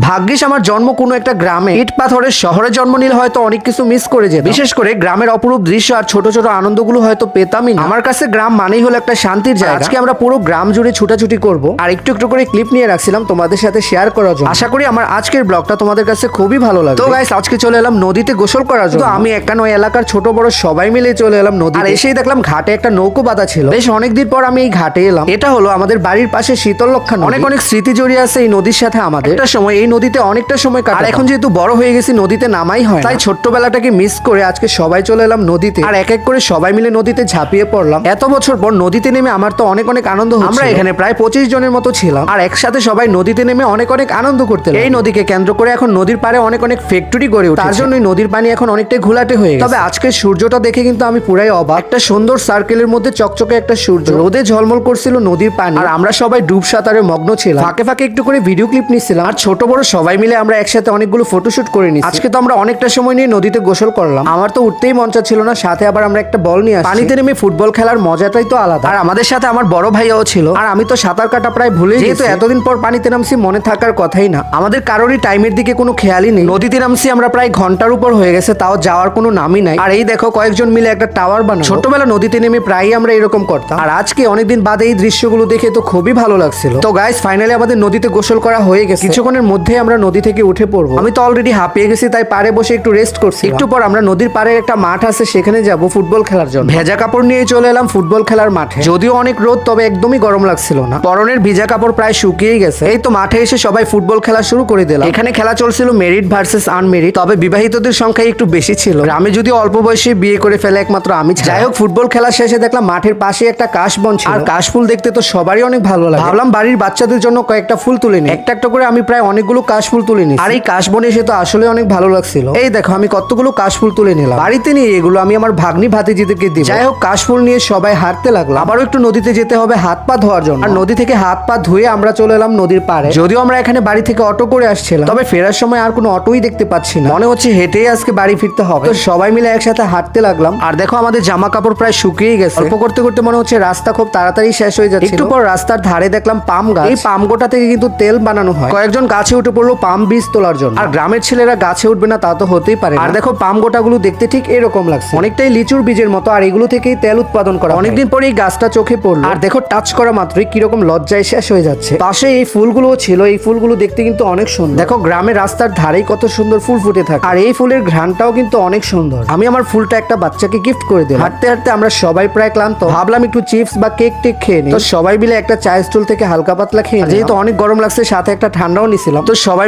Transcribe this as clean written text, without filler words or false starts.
ভাগ্যিস আমার জন্ম কোনো একটা গ্রামে, ইট পাথরের শহরে জন্ম নিলে হয়তো অনেক কিছু মিস করে যেত। বিশেষ করে গ্রামের অপরূপ দৃশ্য আর ছোট ছোট আনন্দগুলো হয়তো পেতামই না। আমার কাছে গ্রাম মানেই হলো একটা শান্তির জায়গা। আজকে আমরা পুরো গ্রাম জুড়ে ছুটাছুটি করব আর একটু একটু করে ক্লিপ নিয়ে রাখছিলাম তোমাদের সাথে শেয়ার করার জন্য। আশা করি আমার আজকের ব্লগটা তোমাদের কাছে খুবই ভালো লাগবে। তো গাইস, আজকে চলে এলাম নদীতে গোসল করার জন্য। আমি একটা নয় এলাকার ছোট বড় সবাই মিলে চলে এলাম নদী। আর এসেই দেখলাম ঘাটে একটা নৌকো বাঁধা ছিল। বেশ অনেকদিন পর আমি এই ঘাটে এলাম। এটা হলো আমাদের বাড়ির পাশে শীতললক্ষা নদী। অনেক অনেক স্মৃতি জড়িয়ে আছে এই নদীর সাথে আমাদের। একটা সময় এই নদীতে অনেকটা সময় কাটা। আর এখন যেহেতু বড় হয়ে গেছি, নদীতে নামাই হয়, তাই ছোট্টবেলাটাকে মিস করে আজকে সবাই চলে এলাম নদীতে। আর এক এক করে সবাই মিলে নদীতে ঝাঁপিয়ে পড়লাম। এত বছর পর নদীতে নেমে আমার তো অনেক অনেক আনন্দ হচ্ছে। আমরা এখানে প্রায় 25 জনের মতো ছিলাম আর একসাথে সবাই নদীতে নেমে অনেক অনেক আনন্দ করতে। এই নদীকে কেন্দ্র করে এখন নদীর পাড়ে অনেক অনেক ফ্যাক্টরি গড়ে উঠেছে। তার জন্য নদীর পানি এখন অনেকটাই ঘোলাটে হয়ে গেছে। তবে আজকের সূর্যটা দেখে কিন্তু আমি পুরাই অবাক। একটা সুন্দর সার্কেলের মধ্যে চকচকে একটা সূর্য, রোদে ঝলমল করছিল নদীর পানি, আর আমরা সবাই ডুব সাঁতারে মগ্ন ছিলাম। ফাঁকে ফাঁকে একটু করে ভিডিও ক্লিপ নিচ্ছিলাম আর ছোট বড় সবাই মিলে আমরা একসাথে অনেকগুলো ফটোশুট করে নিচ্ছি। আজকে তো আমরা অনেকটা সময় নিয়ে নদীতে গোসল করলাম। আমার তো উঠতেই মন চাচ্ছিল না, সাথে আবার আমরা একটা বল নিয়ে পানিতে নেমে ফুটবল খেলার মজাটাই তো আলাদা। আর আমাদের সাথে আমার বড় ভাইয়াও ছিল। আর আমি তো সাঁতার কাটা প্রায় ভুলে গেছি, যেহেতু এতদিন পর পানিতে নামছি মনে থাকার কথাই না। আমাদের কারোরই টাইমের দিকে কোনো খেয়ালই নেই। নদীতে নামছি আমরা প্রায় ঘন্টার উপর হয়ে গেছে, তাও যাওয়ার কোনো নামই নাই। আর এই দেখো কয়েকজন মিলে একটা টাওয়ার বানানো। ছোটবেলা নদীতে নেমে প্রায়ই আমরা এরকম করতাম। আর আজকে অনেকদিন বাদে এই দৃশ্যগুলো দেখে তো খুবই ভালো লাগছিল। তো গাইস, ফাইনালি আমাদের নদীতে গোসল করা হয়ে গেছে। কিছুক্ষণের মধ্যে আমরা নদী থেকে উঠে পড়বো। আমি তো অলরেডি হাঁপিয়ে গেছি, তাই পাড়ে বসে একটু রেস্ট করছি। একটু পর আমরা নদীর পাড়ে একটা মাঠ আছে, সেখানে যাব ফুটবল খেলার জন্য। ভেজা কাপড় নিয়ে চলে এলাম ফুটবল খেলার মাঠে। যদিও অনেক রোদ, তবে একদমই গরম লাগছিল না। পরনের ভিজা কাপড় প্রায় শুকিয়েই গেছে। এই তো মাঠে এসে সবাই ফুটবল খেলা শুরু করে দিলাম। এখানে খেলা চলছিল মেরিট ভার্সেস আনমেরিট, তবে বিবাহিতদের সংখ্যা একটু বেশি ছিল। গ্রামে যদিও অল্প বয়সে বিয়ে করে ফেলে একমাত্র আমি। যাই হোক, ফুটবল খেলা শেষে দেখলাম মাঠের পাশে একটা কাশবন ছিল। আর কাশফুল দেখতে তো সবারই অনেক ভালো লাগে। ভাবলাম বাড়ির বাচ্চাদের জন্য কয়েকটা ফুল তুলে নিই। একটা একটা করে আমি প্রায় অনেকগুলো কাশফুল তুলে নিই। আর এই কাশবনে এসে তো আসলে অনেক ভালো লাগছিল। এই দেখো আমি কতগুলো কাশফুল তুলে নিলাম। বাড়িতে নিয়ে এগুলো আমি আমার ভাগ্নি ভাতিজিদেরকে দিই। যাই হোক, কাশফুল নিয়ে সবাই হাঁটতে লাগলাম। আবারও একটু নদীতে যেতে হবে হাত পা ধোয়ার জন্য। আর নদী থেকে হাত পা ধুয়ে আমরা চলে এলাম নদীর পাড়ে। যদিও আমরা এখানে বাড়ি থেকে অটো করে আসছিলাম, তবে ফেরার সময় আর কোনো অটোই দেখতে পাচ্ছি না। মনে হচ্ছে হেঁটেই আজকে বাড়ি ফিরতে হবে। তো সবাই মিলে একসাথে হাঁটতে লাগলাম। আর দেখো আমাদের জামা কাপড় প্রায় শুকিয়ে গেছে। অল্প করতে করতে মনে হচ্ছে রাস্তা খুব তাড়াতাড়ি শেষ হয়ে যাচ্ছে। একটু পর রাস্তার ধারে দেখলাম পাম গাছ। এই পাম গোটা থেকে কিন্তু তেল বানানো হয়। কয়েকজন গাছে উঠে পড়লো পাম বীজ তোলার জন্য। আর গ্রামের ছেলেরা গাছে উঠবে না তা তো হতেই পারে। আর দেখো পাম গোটাগুলো দেখতে ঠিক এরকম লাগছে, অনেকটাই লিচুর বীজের মতো। আর এগুলো থেকেই তেল উৎপাদন করা। অনেকদিন পরে এই গাছটা চোখে পড়লো। আর দেখো টাচ করা মাত্রই কিরকম লজ্জায় শেষ হয়ে যাচ্ছে। পাশে এই ফুলগুলো ছিল, এই ফুলগুলো দেখতে কিন্তু অনেক সুন্দর। দেখো গ্রামের রাস্তার ধারেই কত সুন্দর ফুল ফুটে থাকে। আর এই ফুলের ঘ্রাণটাও কিন্তু অনেক সুন্দর। আমি আমার ফুলটা একটা বাচ্চাকে গিফট করে দিলাম। হাঁটতে হাঁটতে আমরা সবাই প্রায় ক্লান্ত। ভাবলাম একটু চিপস বা কেক টেক খেয়ে নিই। তো সবাই মিলে একটা চায়ের স্টল থেকে হালকা পাতলা খেয়ে, যেহেতু অনেক গরম লাগছে সাথে একটা ঠান্ডাও নিছিলাম। তো সবাই